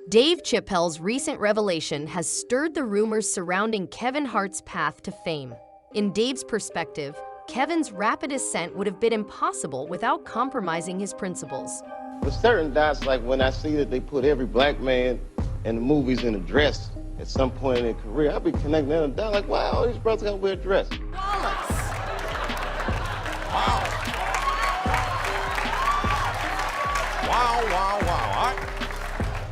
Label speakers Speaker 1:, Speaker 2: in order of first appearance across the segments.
Speaker 1: Dave Chappelle's recent revelation has stirred the rumors surrounding Kevin Hart's path to fame. In Dave's perspective, Kevin's rapid ascent would have been impossible without compromising his principles.
Speaker 2: With certain dots, like when I see that they put every black man in the movies in a dress at some point in their career, I'll be connecting them down like, wow, all these brothers gotta wear a dress.
Speaker 3: Wallace.
Speaker 4: Wow. Wow.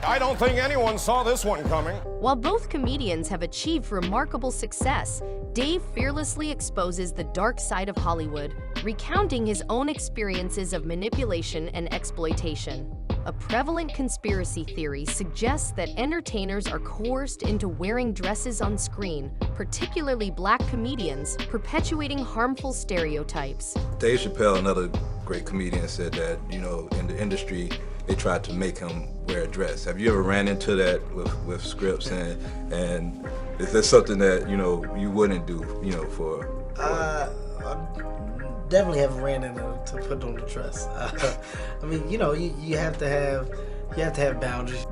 Speaker 4: I don't think anyone saw this one coming.
Speaker 1: While both comedians have achieved remarkable success, Dave fearlessly exposes the dark side of Hollywood, recounting his own experiences of manipulation and exploitation. A prevalent conspiracy theory suggests that entertainers are coerced into wearing dresses on screen, particularly black comedians, perpetuating harmful stereotypes.
Speaker 5: Dave Chappelle, another great comedian, said that, in the industry, they tried to make him wear a dress. Have you ever ran into that with scripts, and is that something that, you wouldn't do, for?
Speaker 3: I definitely haven't ran into to put on the dress. I mean, you have to have boundaries.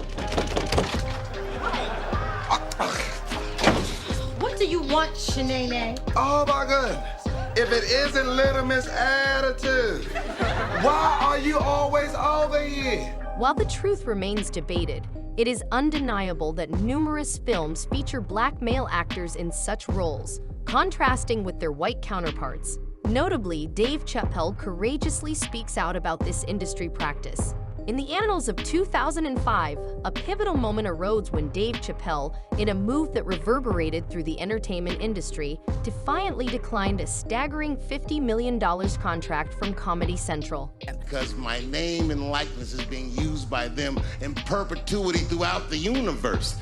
Speaker 6: What do you want, Shanae?
Speaker 7: Oh my goodness. If it isn't Little Miss Attitude, why are you always over here?
Speaker 1: While the truth remains debated, it is undeniable that numerous films feature black male actors in such roles, contrasting with their white counterparts. Notably, Dave Chappelle courageously speaks out about this industry practice. In the annals of 2005, a pivotal moment arose when Dave Chappelle, in a move that reverberated through the entertainment industry, defiantly declined a staggering $50 million contract from Comedy Central.
Speaker 8: Because my name and likeness is being used by them in perpetuity throughout the universe.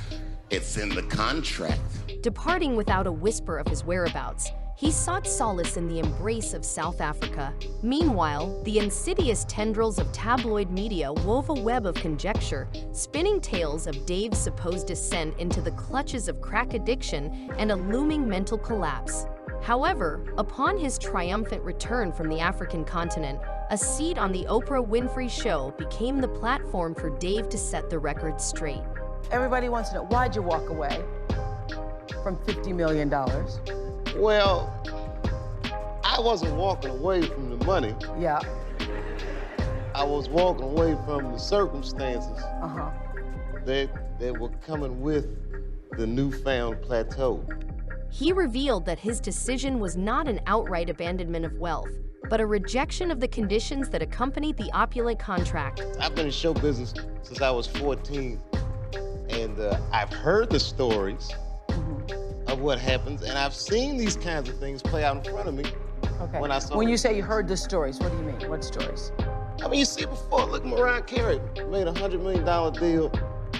Speaker 8: It's in the contract.
Speaker 1: Departing without a whisper of his whereabouts, he sought solace in the embrace of South Africa. Meanwhile, the insidious tendrils of tabloid media wove a web of conjecture, spinning tales of Dave's supposed descent into the clutches of crack addiction and a looming mental collapse. However, upon his triumphant return from the African continent, a seat on the Oprah Winfrey Show became the platform for Dave to set the record straight.
Speaker 9: Everybody wants to know, why'd you walk away from $50 million?
Speaker 2: Well, I wasn't walking away from the money.
Speaker 9: Yeah.
Speaker 2: I was walking away from the circumstances that were coming with the newfound plateau.
Speaker 1: He revealed that his decision was not an outright abandonment of wealth, but a rejection of the conditions that accompanied the opulent contract.
Speaker 2: I've been in show business since I was 14, and I've heard the stories of what happens, and I've seen these kinds of things play out in front of me.
Speaker 9: Okay.
Speaker 2: When
Speaker 9: you say you heard the stories, what do you mean? What stories?
Speaker 2: I mean, you see before, look, Mariah Carey made a $100 million deal,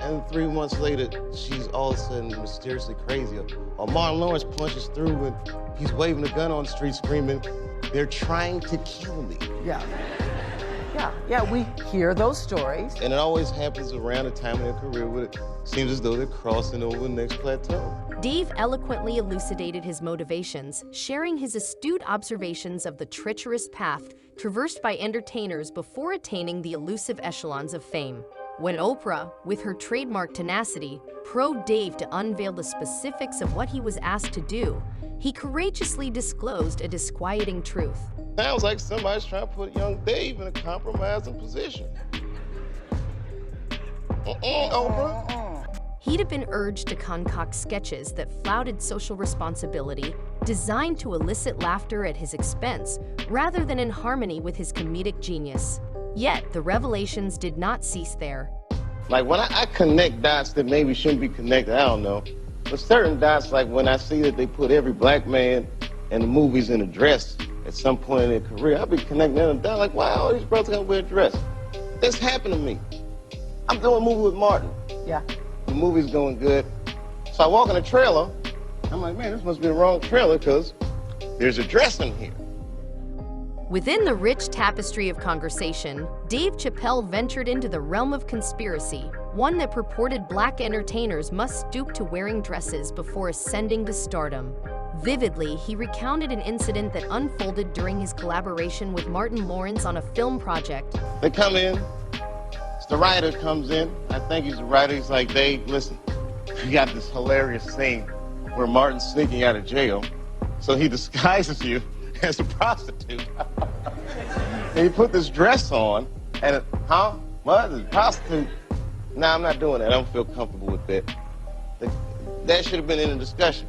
Speaker 2: and 3 months later, she's all of a sudden mysteriously crazy. Or Martin Lawrence punches through and he's waving a gun on the street screaming, "They're trying to kill me."
Speaker 9: Yeah, we hear those stories.
Speaker 2: And it always happens around the time in their career where it seems as though they're crossing over the next plateau.
Speaker 1: Dave eloquently elucidated his motivations, sharing his astute observations of the treacherous path traversed by entertainers before attaining the elusive echelons of fame. When Oprah, with her trademark tenacity, probed Dave to unveil the specifics of what he was asked to do, he courageously disclosed a disquieting truth.
Speaker 2: Sounds like somebody's trying to put young Dave in a compromising position. Oprah.
Speaker 1: He'd have been urged to concoct sketches that flouted social responsibility, designed to elicit laughter at his expense, rather than in harmony with his comedic genius. Yet, the revelations did not cease there.
Speaker 2: Like when I connect dots that maybe shouldn't be connected, I don't know. But certain dots, like when I see that they put every black man in the movies in a dress at some point in their career, I'll be connecting them down like, wow, all these brothers gotta wear a dress. This happened to me. I'm doing a movie with Martin.
Speaker 9: Yeah.
Speaker 2: The movie's going good. So I walk in the trailer. I'm like, man, this must be the wrong trailer because there's a dress in here.
Speaker 1: Within the rich tapestry of conversation, Dave Chappelle ventured into the realm of conspiracy, one that purported black entertainers must stoop to wearing dresses before ascending to stardom. Vividly, he recounted an incident that unfolded during his collaboration with Martin Lawrence on a film project.
Speaker 2: They come in, the writer comes in. I think he's the writer. He's like, Dave, listen, you got this hilarious scene where Martin's sneaking out of jail. So he disguises you as a prostitute. And he put this dress on, and what? A prostitute? Nah, I'm not doing that. I don't feel comfortable with that. That should have been in the discussion.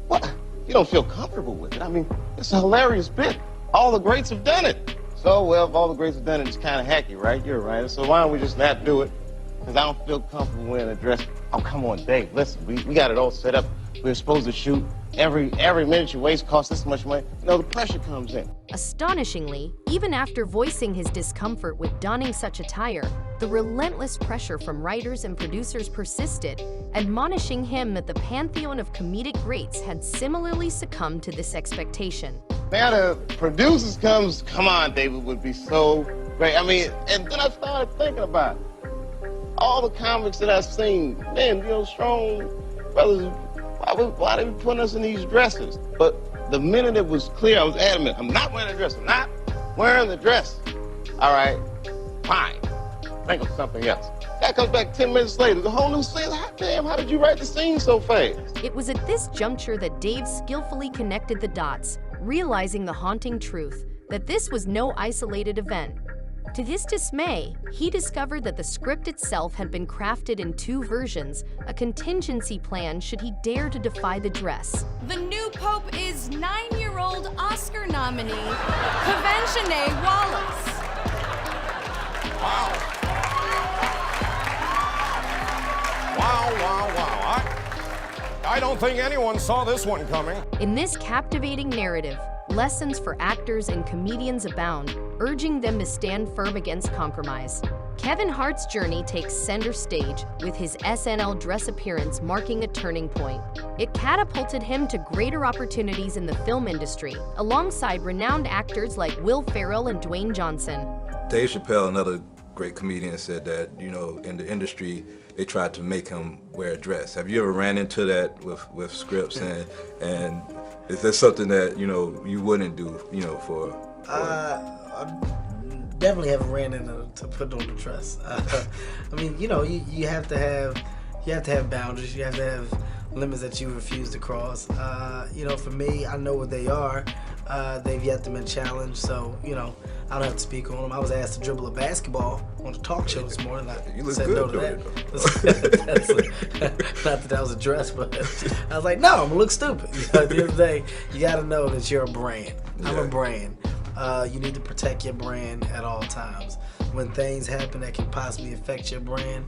Speaker 2: What? You don't feel comfortable with it? I mean, it's a hilarious bit. All the greats have done it. So, well, if all the greats have done it, it's kind of hacky, right? You're right. So why don't we just not do it? Because I don't feel comfortable wearing a dress. Oh, come on, Dave. Listen, we got it all set up. We're supposed to shoot. Every minute you waste costs this much money. You know, the pressure comes in.
Speaker 1: Astonishingly, even after voicing his discomfort with donning such attire, the relentless pressure from writers and producers persisted, admonishing him that the pantheon of comedic greats had similarly succumbed to this expectation.
Speaker 2: Now the producers come on, David would be so great. I mean, and then I started thinking about it. All the comics that I've seen, man, you know, strong brothers, why they be putting us in these dresses? But the minute it was clear, I was adamant, I'm not wearing a dress, I'm not wearing the dress. All right, fine, think of something else. That comes back 10 minutes later, the whole new scene. Damn, how did you write the scene so fast?
Speaker 1: It was at this juncture that Dave skillfully connected the dots, realizing the haunting truth that this was no isolated event. To his dismay, he discovered that the script itself had been crafted in two versions, a contingency plan should he dare to defy the dress.
Speaker 6: The new pope is 9-year-old Oscar nominee, Kevin Wallace.
Speaker 4: Wow. Wow. I don't think anyone saw this one coming.
Speaker 1: In this captivating narrative, lessons for actors and comedians abound, urging them to stand firm against compromise. Kevin Hart's journey takes center stage, with his SNL dress appearance marking a turning point. It catapulted him to greater opportunities in the film industry, alongside renowned actors like Will Ferrell and Dwayne Johnson.
Speaker 5: Dave Chappelle, another great comedian, said that, you know, in the industry, they tried to make him wear a dress. Have you ever ran into that with scripts, and is that something that, you know, you wouldn't do, you know, for
Speaker 3: I definitely haven't ran into to put on the dress. I mean, you know, you have to have boundaries. You have to have limits that you refuse to cross. You know, for me, I know what they are. They've yet to been challenged, so, you know, I don't have to speak on them. I was asked to dribble a basketball on the talk show this morning.
Speaker 5: You look
Speaker 3: said
Speaker 5: good
Speaker 3: no to
Speaker 5: doing
Speaker 3: that. Not that was a dress, but I was like, no, I'm gonna look stupid. You know, at the end of the day, you gotta know that you're a brand. I'm a brand. You need to protect your brand at all times. When things happen that can possibly affect your brand,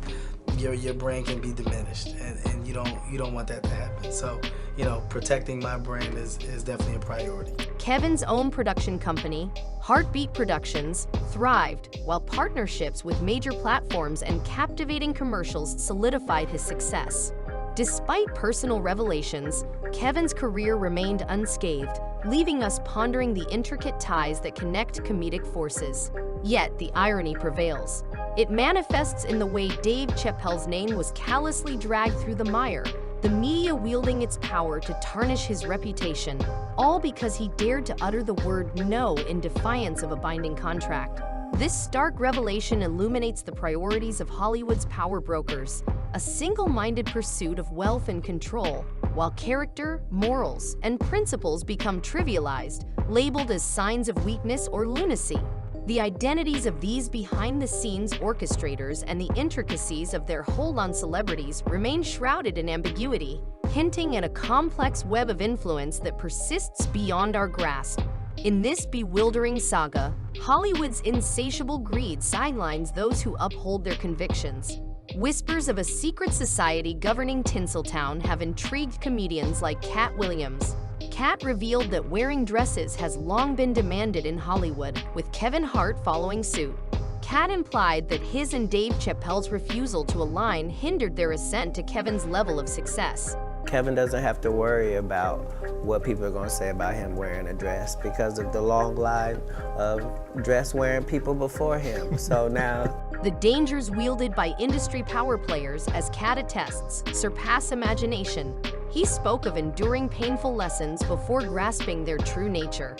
Speaker 3: your brand can be diminished, and you don't want that to happen. So, you know, protecting my brand is definitely a priority.
Speaker 1: Kevin's own production company, Heartbeat Productions, thrived, while partnerships with major platforms and captivating commercials solidified his success. Despite personal revelations, Kevin's career remained unscathed, leaving us pondering the intricate ties that connect comedic forces. Yet, the irony prevails. It manifests in the way Dave Chappelle's name was callously dragged through the mire, the media wielding its power to tarnish his reputation, all because he dared to utter the word no in defiance of a binding contract. This stark revelation illuminates the priorities of Hollywood's power brokers, a single-minded pursuit of wealth and control, while character, morals, and principles become trivialized, labeled as signs of weakness or lunacy. The identities of these behind-the-scenes orchestrators and the intricacies of their hold on celebrities remain shrouded in ambiguity, hinting at a complex web of influence that persists beyond our grasp. In this bewildering saga, Hollywood's insatiable greed sidelines those who uphold their convictions. Whispers of a secret society governing Tinseltown have intrigued comedians like Cat Williams. Cat revealed that wearing dresses has long been demanded in Hollywood, with Kevin Hart following suit. Cat implied that his and Dave Chappelle's refusal to align hindered their ascent to Kevin's level of success.
Speaker 10: Kevin doesn't have to worry about what people are going to say about him wearing a dress because of the long line of dress-wearing people before him. So now...
Speaker 1: The dangers wielded by industry power players, as Cat attests, surpass imagination. He spoke of enduring painful lessons before grasping their true nature.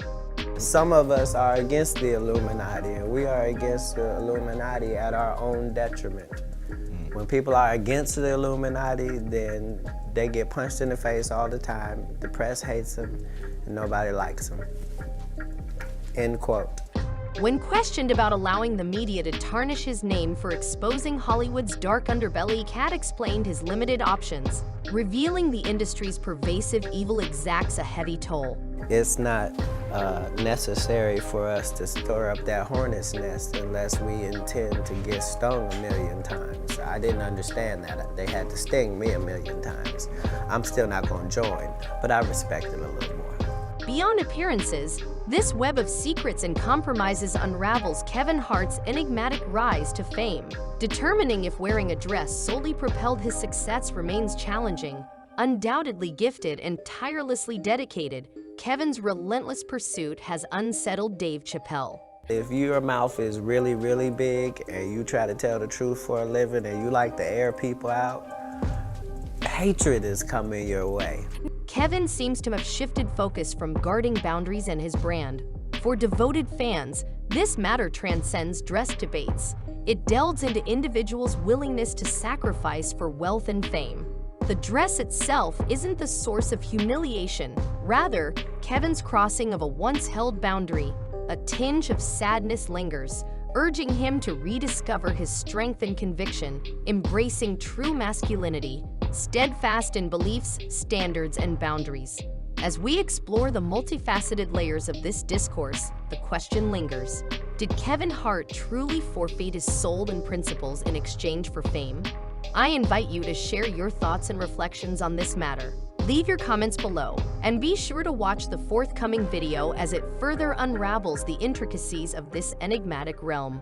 Speaker 10: Some of us are against the Illuminati, and we are against the Illuminati at our own detriment. When people are against the Illuminati, then they get punched in the face all the time. The press hates them, and nobody likes them. End quote.
Speaker 1: When questioned about allowing the media to tarnish his name for exposing Hollywood's dark underbelly, Cat explained his limited options, revealing the industry's pervasive evil exacts a heavy toll.
Speaker 10: It's not necessary for us to stir up that hornet's nest unless we intend to get stung 1,000,000 times. I didn't understand that. They had to sting me 1,000,000 times. I'm still not going to join, but I respect it a little more.
Speaker 1: Beyond appearances, this web of secrets and compromises unravels Kevin Hart's enigmatic rise to fame. Determining if wearing a dress solely propelled his success remains challenging. Undoubtedly gifted and tirelessly dedicated, Kevin's relentless pursuit has unsettled Dave Chappelle.
Speaker 10: If your mouth is really, really big and you try to tell the truth for a living and you like to air people out, hatred is coming your way.
Speaker 1: Kevin seems to have shifted focus from guarding boundaries and his brand. For devoted fans, this matter transcends dress debates. It delves into individuals' willingness to sacrifice for wealth and fame. The dress itself isn't the source of humiliation. Rather, Kevin's crossing of a once-held boundary. A tinge of sadness lingers, urging him to rediscover his strength and conviction, embracing true masculinity, steadfast in beliefs, standards, and boundaries. As we explore the multifaceted layers of this discourse, the question lingers: did Kevin Hart truly forfeit his soul and principles in exchange for fame? I invite you to share your thoughts and reflections on this matter. Leave your comments below, and be sure to watch the forthcoming video as it further unravels the intricacies of this enigmatic realm.